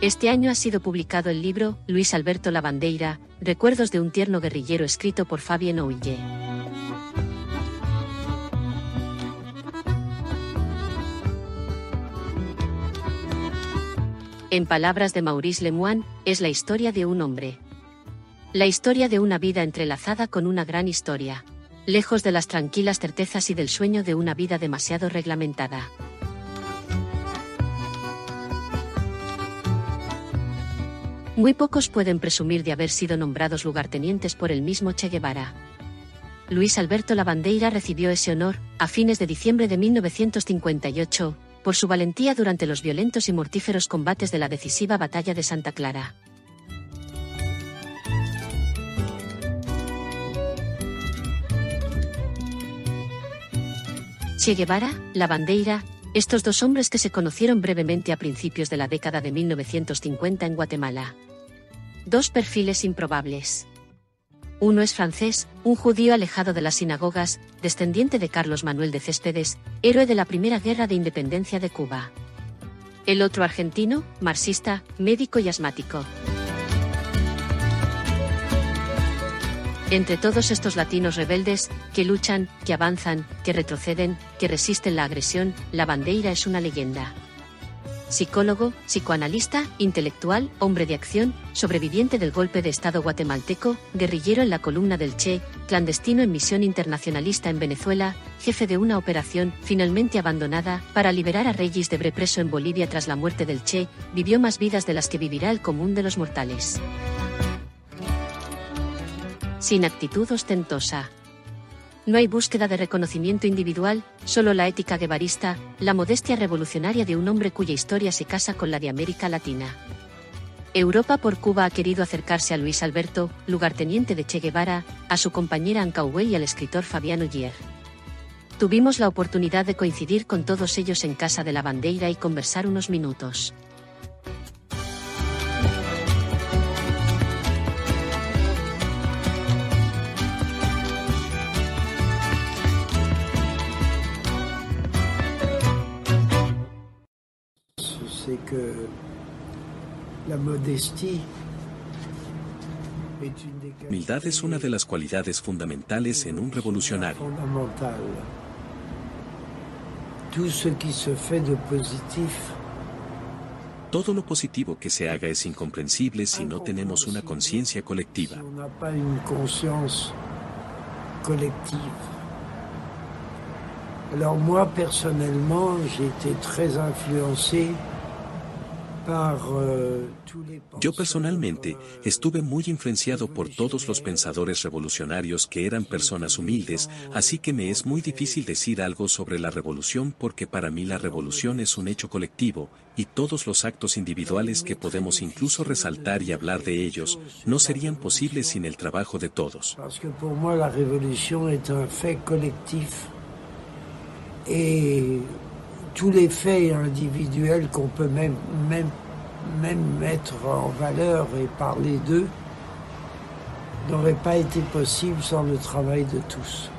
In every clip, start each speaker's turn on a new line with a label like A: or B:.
A: Este año ha sido publicado el libro Luis Alberto Lavandeira, Recuerdos de un tierno guerrillero, escrito por Fabien Oille. En palabras de Maurice Lemoine, es la historia de un hombre. La historia de una vida entrelazada con una gran historia. Lejos de las tranquilas certezas y del sueño de una vida demasiado reglamentada. Muy pocos pueden presumir de haber sido nombrados lugartenientes por el mismo Che Guevara. Luis Alberto Lavandeira recibió ese honor, a fines de diciembre de 1958, por su valentía durante los violentos y mortíferos combates de la decisiva batalla de Santa Clara. Che Guevara, Lavandeira, estos dos hombres que se conocieron brevemente a principios de la década de 1950 en Guatemala. Dos perfiles improbables. Uno es francés, un judío alejado de las sinagogas, descendiente de Carlos Manuel de Céspedes, héroe de la Primera Guerra de Independencia de Cuba. El otro argentino, marxista, médico y asmático. Entre todos estos latinos rebeldes, que luchan, que avanzan, que retroceden, que resisten la agresión, Lavandeira es una leyenda. Psicólogo, psicoanalista, intelectual, hombre de acción, sobreviviente del golpe de Estado guatemalteco, guerrillero en la columna del Che, clandestino en misión internacionalista en Venezuela, jefe de una operación, finalmente abandonada, para liberar a Regis Debré, preso en Bolivia tras la muerte del Che, vivió más vidas de las que vivirá el común de los mortales. Sin actitud ostentosa. No hay búsqueda de reconocimiento individual, solo la ética guevarista, la modestia revolucionaria de un hombre cuya historia se casa con la de América Latina. Europa por Cuba ha querido acercarse a Luis Alberto, lugarteniente de Che Guevara, a su compañera Ancahué y al escritor Fabien Oller. Tuvimos la oportunidad de coincidir con todos ellos en casa de Lavandeira y conversar unos minutos.
B: Humildad es una de las cualidades fundamentales en un revolucionario. Todo lo positivo que se haga es incomprensible si no tenemos una conciencia colectiva.
C: Alors moi personnellement, j'ai été très influencé.
B: Yo personalmente estuve muy influenciado por todos los pensadores revolucionarios que eran personas humildes, así que me es muy difícil decir algo sobre la revolución porque para mí la revolución es un hecho colectivo, y todos los actos individuales que podemos incluso resaltar y hablar de ellos, no serían posibles sin el trabajo de todos.
C: Parce que pour moi la révolution est un fait collectif et tous les faits individuels qu'on peut même mettre en valeur et parler d'eux n'auraient pas été possibles sans le travail de tous.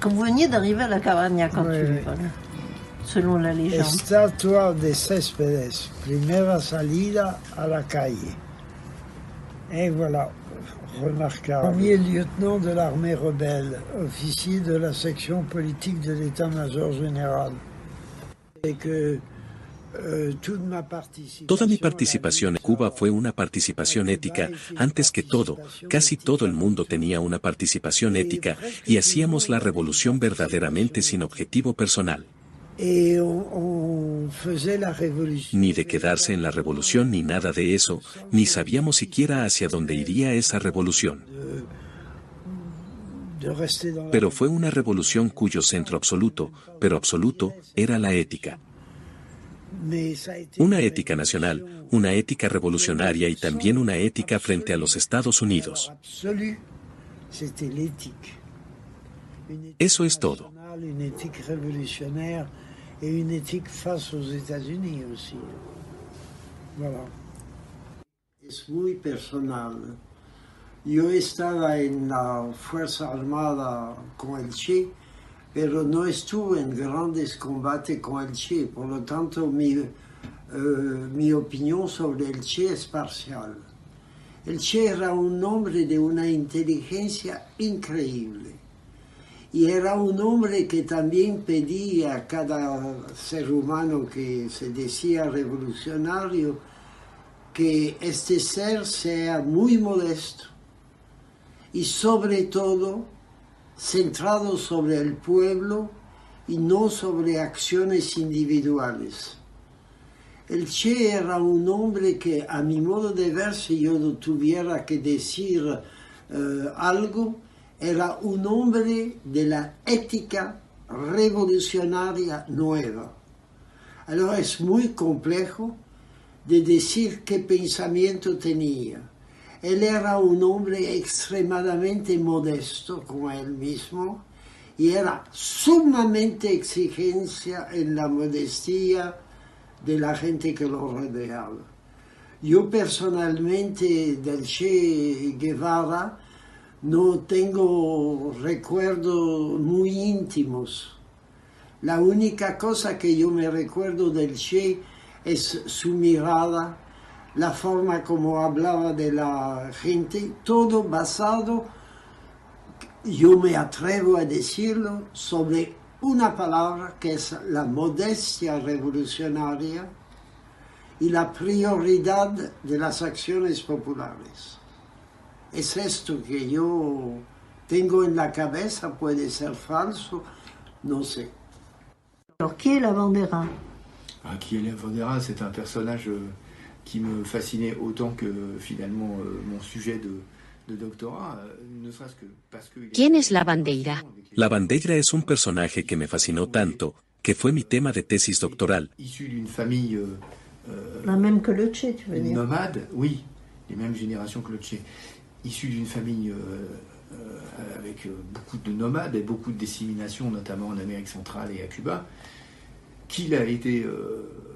D: Quand vous veniez d'arriver à la Cabaña, quand voilà, selon la légende.
C: Estatua de Céspedes, primera salida a la calle. Et voilà, remarquable. Premier lieutenant de l'armée rebelle, officier de la section politique de l'état-major général. Et que
B: toda mi participación en Cuba fue una participación ética, antes que todo, casi todo el mundo tenía una participación ética, y hacíamos la revolución verdaderamente sin objetivo personal. Ni de quedarse en la revolución ni nada de eso, ni sabíamos siquiera hacia dónde iría esa revolución. Pero fue una revolución cuyo centro absoluto, pero absoluto, era la ética. Una ética nacional, una ética revolucionaria y también una ética frente a los Estados Unidos. Eso es todo.
C: Una ética revolucionaria y una ética face aux États-Unis aussi. Voilà. Es muy personal. Yo estaba en la Fuerza Armada con el Che, pero no estuve en grandes combates con el Che, por lo tanto mi opinión sobre el Che es parcial. El Che era un hombre de una inteligencia increíble y era un hombre que también pedía a cada ser humano que se decía revolucionario que este ser sea muy modesto y sobre todo centrado sobre el pueblo y no sobre acciones individuales. El Che era un hombre que, a mi modo de ver, si yo no tuviera que decir algo, era un hombre de la ética revolucionaria nueva. Ahora es muy complejo de decir qué pensamiento tenía. Él era un hombre extremadamente modesto, como él mismo, y era sumamente exigencia en la modestia de la gente que lo rodeaba. Yo personalmente del Che Guevara no tengo recuerdos muy íntimos. La única cosa que yo me recuerdo del Che es su mirada, la forma como hablaba de la gente, todo basado, yo me atrevo a decirlo, sobre una palabra que es la modestia revolucionaria y la prioridad de las acciones populares. Es esto que yo tengo en la cabeza, puede ser falso, no sé.
D: Alors, qui est la Bandera?
E: Qui est la Bandera, c'est un personnage qui me fascinait autant que finalement mon sujet de doctorat, ne serait-ce que parce que...
A: ¿Quién es la Bandeira?
B: La Bandeira es un personaje que me fascinó tanto, que fue mi tema de tesis doctoral.
E: Issu d'une famille
D: La même que le Che, tu veux dire?
E: nomade, oui, les mêmes générations que le Che. Issu d'une famille avec beaucoup de nomades et beaucoup de dissémination, notamment en Amérique centrale et à Cuba, qu'il a été...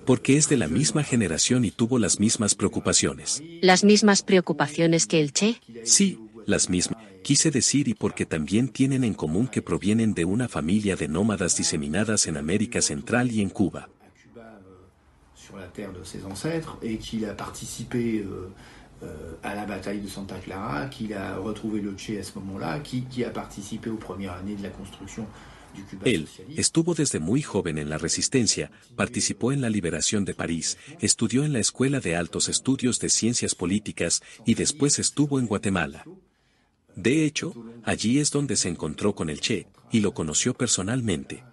B: Porque es de la misma generación y tuvo las mismas preocupaciones.
A: ¿Las mismas preocupaciones que el Che?
B: Sí, las mismas. Quise decir y porque también tienen en común que provienen de una familia de nómadas diseminadas en América Central y en Cuba.
E: Sur la terre de ses ancêtres et qu'il a participé à la bataille de Santa Clara, qu'il a retrouvé le Che à ce moment-là, qui a participé aux premières années de la construction du Cuba
B: Él
E: socialiste.
B: estuvo desde muy joven en la resistencia, participó en la liberación de París, estudió en la Escuela de Altos Estudios de Ciencias Políticas y después estuvo en Guatemala. De hecho, allí es donde se encontró con el Che, y lo conoció personalmente.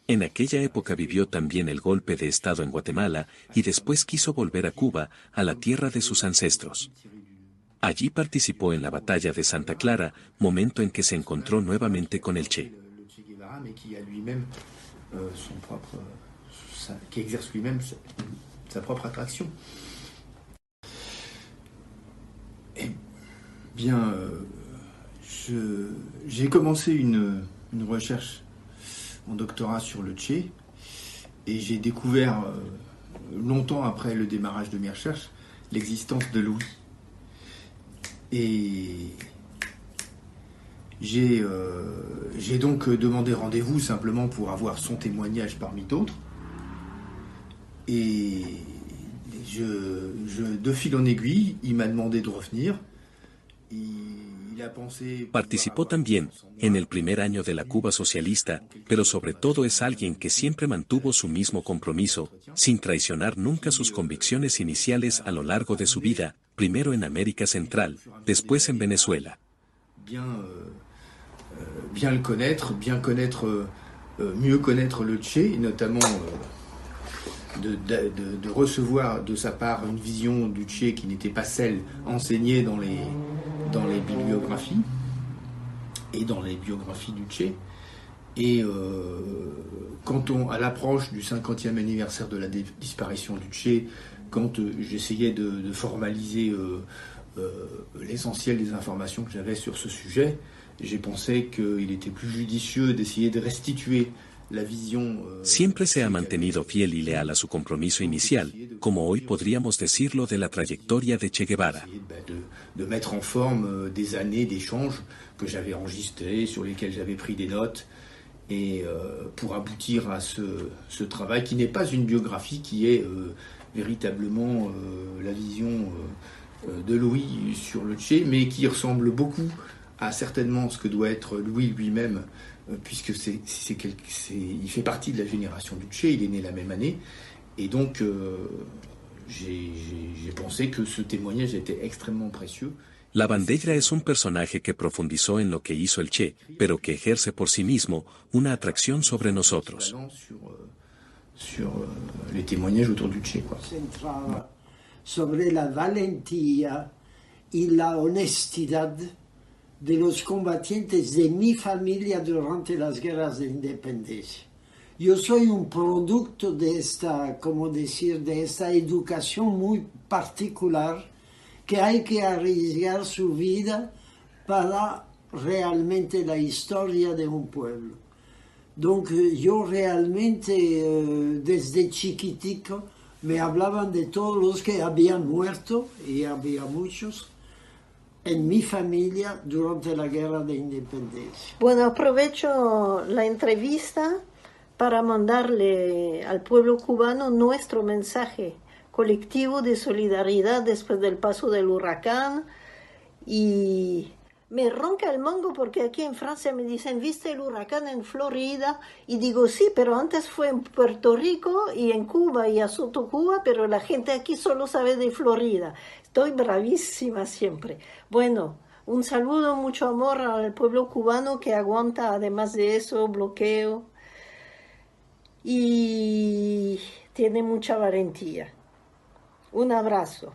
B: En aquella época vivió también el golpe de Estado en Guatemala y después quiso volver a Cuba, a la tierra de sus ancestros. Allí participó en la batalla de Santa Clara, momento en que se encontró nuevamente con el Che.
E: Le Che Guevara, mais qui a lui-même qui exerce lui-même sa propre attraction. Eh bien, j'ai commencé une recherche en doctorat sur le Che et j'ai découvert longtemps après le démarrage de mes recherches l'existence de Louis. Et j'ai donc demandé rendez-vous simplement pour avoir son témoignage parmi d'autres. Et de fil en aiguille, il m'a demandé de revenir.
B: Participó también en el primer año de la Cuba socialista, pero sobre todo es alguien que siempre mantuvo su mismo compromiso, sin traicionar nunca sus convicciones iniciales a lo largo de su vida, primero en América Central, después en Venezuela.
E: Mieux connaître le Che, et notamment de recevoir de sa part une vision du Che qui n'était pas celle enseignée dans les bibliographies et dans les biographies du Che. Et à l'approche du 50e anniversaire de la disparition du Che, quand j'essayais de formaliser l'essentiel des informations que j'avais sur ce sujet, j'ai pensé qu'il était plus judicieux d'essayer de restituer la visión.
B: Siempre se ha mantenido fiel y leal a su compromiso inicial, como hoy podríamos decirlo de la trayectoria de Che Guevara.
E: De mettre en forme des années d'échanges que j'avais enregistrés, sur lesquels j'avais pris des notes, et pour aboutir à ce travail qui n'est pas une biographie, qui est véritablement la vision de Louis sur le Che, mais qui ressemble beaucoup à certainement ce que doit être Louis lui-même, puisque il fait partie de la génération du Che, il est né la même année, et donc j'ai pensé que ce témoignage était extrêmement précieux.
B: La Bandeira es un personaje que profundizó en lo que hizo el Che, pero que ejerce por sí mismo una atracción sobre nosotros.
E: Sur les témoignages autour du Che, quoi.
C: Centraba sobre la valentía y la honestidad de los combatientes de mi familia durante las guerras de independencia. Yo soy un producto de esta, como decir, de esta educación muy particular, que hay que arriesgar su vida para realmente la historia de un pueblo. Donc yo realmente desde chiquitico me hablaban de todos los que habían muerto, y había muchos, en mi familia durante la guerra de independencia.
D: Bueno, aprovecho la entrevista para mandarle al pueblo cubano nuestro mensaje colectivo de solidaridad después del paso del huracán. Y me ronca el mango porque aquí en Francia me dicen, ¿viste el huracán en Florida? Y digo, sí, pero antes fue en Puerto Rico y en Cuba y azotó Cuba, pero la gente aquí solo sabe de Florida. Estoy bravísima siempre. Bueno, un saludo, mucho amor al pueblo cubano que aguanta, además de eso, bloqueo y tiene mucha valentía. Un abrazo.